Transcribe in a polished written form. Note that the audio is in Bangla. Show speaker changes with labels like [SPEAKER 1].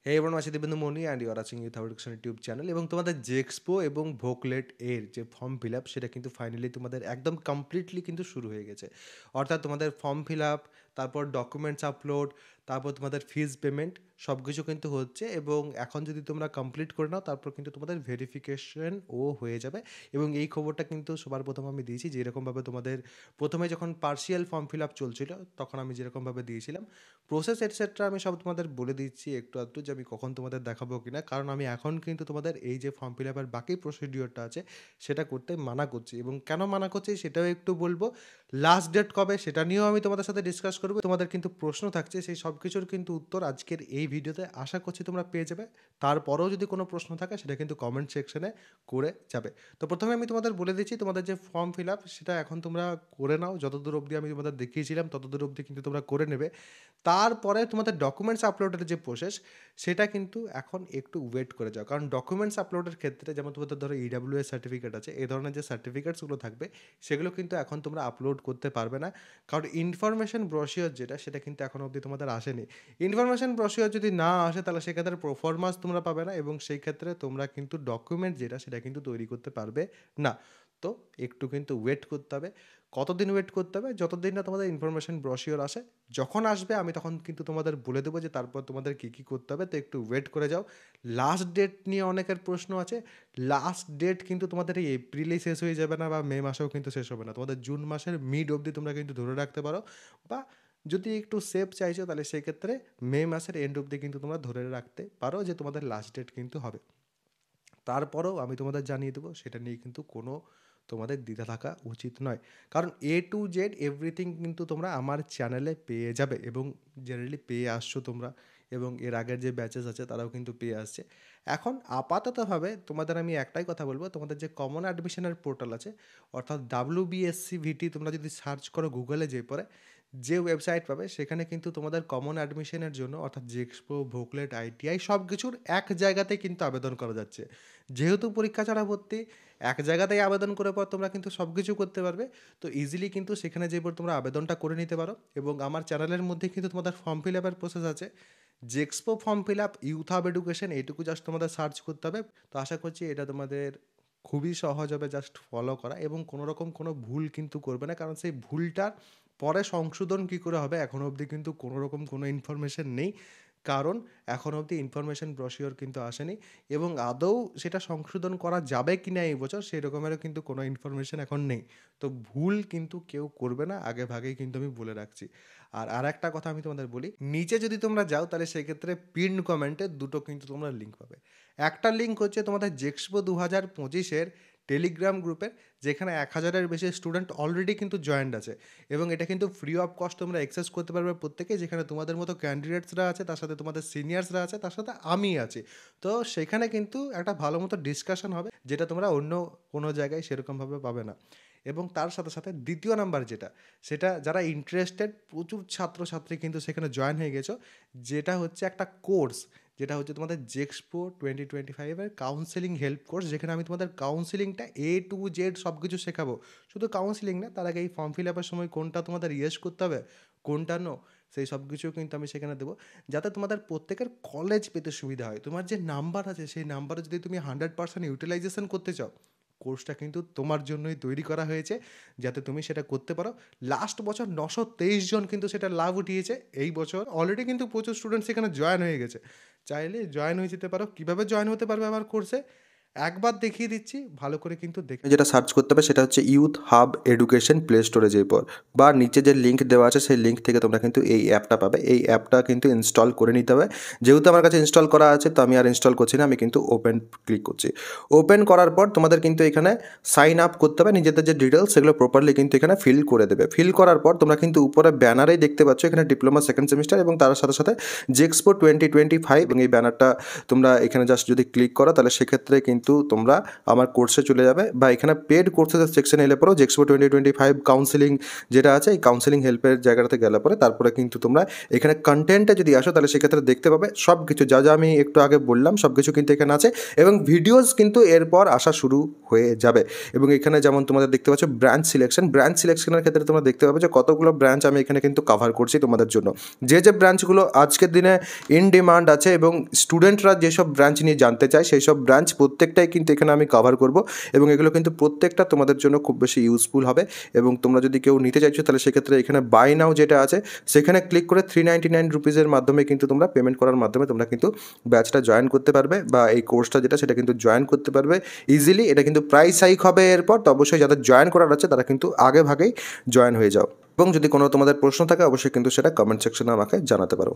[SPEAKER 1] Hey everyone, আছি Debendu Moni and you are watching youth education YouTube channel এবং তোমাদের জেক্সপো এবং ভোকলেট এর যে ফর্ম ফিল আপ সেটা কিন্তু ফাইনালি তোমাদের একদম কমপ্লিটলি কিন্তু শুরু হয়ে গেছে। অর্থাৎ তোমাদের ফর্ম ফিল আপ, তারপর ডকুমেন্টস আপলোড, তারপর তোমাদের ফিজ পেমেন্ট সব কিছু কিন্তু হচ্ছে এবং এখন যদি তোমরা কমপ্লিট করে নাও তারপর কিন্তু তোমাদের ভেরিফিকেশন ও হয়ে যাবে। এবং এই খবরটা কিন্তু সবার প্রথম আমি দিয়েছি, যেরকমভাবে তোমাদের প্রথমে যখন পার্শিয়াল ফর্ম ফিল আপ চলছিল তখন আমি যেরকমভাবে দিয়েছিলাম প্রসেস এটসেট্রা আমি সব তোমাদের বলে দিচ্ছি একটু আধটু, যে আমি কখন তোমাদের দেখাবো কিনা, কারণ আমি এখন কিন্তু তোমাদের এই যে ফর্ম ফিল আপের বাকি প্রসিডিওরটা আছে সেটা করতে মানা করছি। এবং কেন মানা করছি সেটাও একটু বলবো। লাস্ট ডেট কবে সেটা নিয়েও আমি তোমাদের সাথে ডিসকাস করবো। তোমাদের কিন্তু প্রশ্ন থাকছে, সেই সব কিছুর কিন্তু উত্তর আজকের এই ভিডিওতে আশা করছি তোমরা পেয়ে যাবে। তারপরেও যদি কোনো প্রশ্ন থাকে সেটা কিন্তু কমেন্ট সেকশনে করে যাবে। তো প্রথমে আমি তোমাদের বলে দিচ্ছি, তোমাদের যে ফর্ম ফিল আপ সেটা এখন তোমরা করে নাও। যতদূর অবধি আমি তোমাদের দেখিয়েছিলাম ততদূর অবধি কিন্তু তোমরা করে নেবে। তারপরে তোমাদের ডকুমেন্টস আপলোডের যে প্রসেস সেটা কিন্তু এখন একটু ওয়েট করে যাও, কারণ ডকুমেন্টস আপলোডের ক্ষেত্রে যেমন তোমাদের ধরো ইডাব্লিউএস সার্টিফিকেট আছে, এই ধরনের যে সার্টিফিকেটসগুলো থাকবে সেগুলো কিন্তু এখন তোমরা আপলোড করতে পারবে না, কারণ ইনফরমেশন ব্রোশিওর যেটা সেটা কিন্তু এখন অবধি তোমাদের আসেনি। ইনফরমেশন ব্রোশিওর যদি না আসে তাহলে সেক্ষেত্রে প্রোফরমাস তোমরা পাবে না এবং সেই ক্ষেত্রে তোমরা কিন্তু ডকুমেন্ট যেটা সেটা কিন্তু তৈরি করতে পারবে না। তো একটু কিন্তু ওয়েট করতে হবে। কতদিন ওয়েট করতে হবে? যতদিন না তোমাদের ইনফরমেশন ব্রোশিওর আসে। যখন আসবে আমি তখন কিন্তু তোমাদের বলে দেবো যে তারপর তোমাদের কী কী করতে হবে, তো একটু ওয়েট করে যাও। লাস্ট ডেট নিয়ে অনেকের প্রশ্ন আছে। লাস্ট ডেট কিন্তু তোমাদের এই এপ্রিলেই শেষ হয়ে যাবে না বা মে মাসেও কিন্তু শেষ হবে না, তোমাদের জুন মাসের মিড অবধি তোমরা কিন্তু ধরে রাখতে পারো, বা যদি একটু সেফ চাইছো তাহলে সেক্ষেত্রে মে মাসের এন্ড অবধি কিন্তু তোমরা ধরে রাখতে পারো যে তোমাদের লাস্ট ডেট কিন্তু হবে। তারপরেও আমি তোমাদের জানিয়ে দেবো, সেটা নিয়ে কিন্তু কোনো তোমাদের দ্বিধা থাকা উচিত নয়, কারণ এ টু জেড এভরিথিং কিন্তু তোমরা আমার চ্যানেলে পেয়ে যাবে এবং জেনারেলি পেয়ে আসছো তোমরা, এবং এর আগের যে ব্যাচেস আছে তারাও কিন্তু পেয়ে আসছে। এখন আপাততভাবে তোমাদের আমি একটাই কথা বলবো, তোমাদের যে কমন অ্যাডমিশনের পোর্টাল আছে অর্থাৎ WBSCVT, তোমরা যদি সার্চ করো গুগলে যে পরে যে ওয়েবসাইট পাবে সেখানে কিন্তু তোমাদের কমন অ্যাডমিশনের জন্য অর্থাৎ জেক্সপো, ভোকলেট, আইটিআই সব কিছুর এক জায়গাতেই কিন্তু আবেদন করা যাচ্ছে। যেহেতু পরীক্ষা ছাড়া ভর্তি, এক জায়গাতেই আবেদন করে পর তোমরা কিন্তু সব কিছু করতে পারবে। তো ইজিলি কিন্তু সেখানে যেয়ে পর তোমরা আবেদনটা করে নিতে পারো এবং আমার চ্যানেলের মধ্যে কিন্তু তোমাদের ফর্ম ফিল আপের প্রসেস আছে। জেক্সপো form fill up, youth hub education, এইটুকু জাস্ট তোমাদের সার্চ করতে হবে। তো আশা করছি এটা তোমাদের খুবই সহজ হবে জাস্ট ফলো করা, এবং কোনো রকম কোনো ভুল কিন্তু করবে না, কারণ সেই ভুলটার পরে সংশোধন কী করে হবে এখনও অবধি কিন্তু কোনো রকম কোনো ইনফরমেশন নেই, কারণ এখনও অবধি ইনফরমেশন ব্রোশিওর কিন্তু আসেনি এবং আদৌ সেটা সংশোধন করা যাবে কি না এই বছর সেই রকমেরও কিন্তু কোনো ইনফরমেশন এখন নেই। তো ভুল কিন্তু কেউ করবে না, আগে ভাগেই কিন্তু আমি বলে রাখছি। আর একটা কথা আমি তোমাদের বলি, নিচে যদি তোমরা যাও তাহলে সেক্ষেত্রে পিন কমেন্টে দুটো কিন্তু তোমরা লিঙ্ক পাবে। একটা লিঙ্ক হচ্ছে তোমাদের জেক্সপো 2025-এর টেলিগ্রাম গ্রুপের, যেখানে 1000-এর বেশি স্টুডেন্ট অলরেডি কিন্তু জয়েন্ট আছে এবং এটা কিন্তু ফ্রি অফ কস্ট তোমরা অ্যাক্সেস করতে পারবে প্রত্যেকে, যেখানে তোমাদের মতো ক্যান্ডিডেটসরা আছে, তার সাথে তোমাদের সিনিয়র্সরা আছে, তার সাথে আমি আছি। তো সেখানে কিন্তু একটা ভালো মতো ডিসকাশন হবে, যেটা তোমরা অন্য কোনো জায়গায় সেরকমভাবে পাবে না। এবং তার সাথে সাথে দ্বিতীয় নাম্বার যেটা, সেটা যারা ইন্টারেস্টেড, প্রচুর ছাত্রছাত্রী কিন্তু সেখানে জয়েন হয়ে গেছো, যেটা হচ্ছে একটা কোর্স, যেটা হচ্ছে তোমাদের জেক্সপো 2025-এর কাউন্সেলিং হেল্প কোর্স, যেখানে আমি তোমাদের কাউন্সেলিংটা A to Z সব কিছু শেখাবো। শুধু কাউন্সেলিং না, তার আগে এই ফর্ম ফিল আপের সময় কোনটা তোমাদের ইয়েস করতে হবে, কোনটা নো, সেই সব কিছুও কিন্তু আমি সেখানে দেবো, যাতে তোমাদের প্রত্যেকের কলেজ পেতে সুবিধা হয়। তোমার যে নাম্বার আছে সেই নাম্বারে যদি তুমি 100% ইউটিলাইজেশন করতে চাও, কোর্সটা কিন্তু তোমার জন্যই তৈরি করা হয়েছে, যাতে তুমি সেটা করতে পারো। লাস্ট বছর 923 জন কিন্তু সেটা লাভ উঠিয়েছে। এই বছর অলরেডি কিন্তু প্রচুর স্টুডেন্ট সেখানে জয়েন হয়ে গেছে। চাইলে জয়েন হয়ে যেতে পারো। কীভাবে জয়েন হতে পারবে আমার কোর্সে একবার দেখিয়ে দিচ্ছি, ভালো করে কিন্তু দেখে যেটা সার্চ করতে হবে সেটা হচ্ছে ইউথ হাব এডুকেশন প্লে স্টোরে যেয়ে পর, বা নিচে যে লিঙ্ক দেওয়া আছে সেই লিঙ্ক থেকে তোমরা কিন্তু এই অ্যাপটা পাবে। এই অ্যাপটা কিন্তু ইনস্টল করে নিতে হবে। যেহেতু আমার কাছে ইনস্টল করা আছে তো আমি আর ইনস্টল করছি না, আমি কিন্তু ওপেন ক্লিক করছি। ওপেন করার পর তোমাদের কিন্তু এখানে সাইন আপ করতে হবে, নিজেদের যে ডিটেলস সেগুলো প্রপারলি কিন্তু এখানে ফিল করে দেবে। ফিল করার পর তোমরা কিন্তু উপরে ব্যানারেই দেখতে পাচ্ছ এখানে ডিপ্লোমা সেকেন্ড সেমিস্টার এবং তার সাথে সাথে জেক্সপো 2025, এবং এই ব্যানারটা তোমরা এখানে জাস্ট যদি ক্লিক করো তাহলে সেক্ষেত্রে কিন্তু কিন্তু তোমরা আমার কোর্সে চলে যাবে, বা এখানে পেড কোর্সের সেকশনে এলে পরেও জেক্সপো 2025 কাউন্সেলিং যেটা আছে, এই কাউন্সেলিং হেল্পের জায়গাটাতে গেলে পরে তারপরে কিন্তু তোমরা এখানে কন্টেন্টে যদি আসো তাহলে সেক্ষেত্রে দেখতে পাবে সব কিছু যা যা আমি একটু আগে বললাম সব কিছু কিন্তু এখানে আছে, এবং ভিডিওস কিন্তু এরপর আসা শুরু হয়ে যাবে। এবং এখানে যেমন তোমাদের দেখতে পাচ্ছ ব্রাঞ্চ সিলেকশনের ক্ষেত্রে তোমরা দেখতে পাবে যে কতগুলো ব্রাঞ্চ আমি এখানে কিন্তু কভার করছি তোমাদের জন্য। যে যে ব্রাঞ্চগুলো আজকের দিনে ইন ডিমান্ড আছে এবং স্টুডেন্টরা যেসব ব্রাঞ্চ নিয়ে জানতে চায় সেই সব ব্রাঞ্চ প্রত্যেকটাই কিন্তু এখানে আমি কভার করব, এবং এগুলো কিন্তু প্রত্যেকটা তোমাদের জন্য খুব বেশি ইউজফুল হবে। এবং তোমরা যদি কেউ নিতে চাইছো তাহলে সেক্ষেত্রে এখানে বাই নাও যেটা আছে সেখানে ক্লিক করে 399 রুপিসের মাধ্যমে কিন্তু তোমরা পেমেন্ট করার মাধ্যমে তোমরা কিন্তু ব্যাচটা জয়েন করতে পারবে, বা এই কোর্সটা যেটা সেটা কিন্তু জয়েন করতে পারবে ইজিলি। এটা কিন্তু প্রাইস হাইক হবে এরপর, তো অবশ্যই যাদের জয়েন করার আছে তারা কিন্তু আগে ভাগেই জয়েন হয়ে যাও। এবং যদি কোনো তোমাদের প্রশ্ন থাকে অবশ্যই কিন্তু সেটা কমেন্ট সেকশনে আমাকে জানাতে পারো।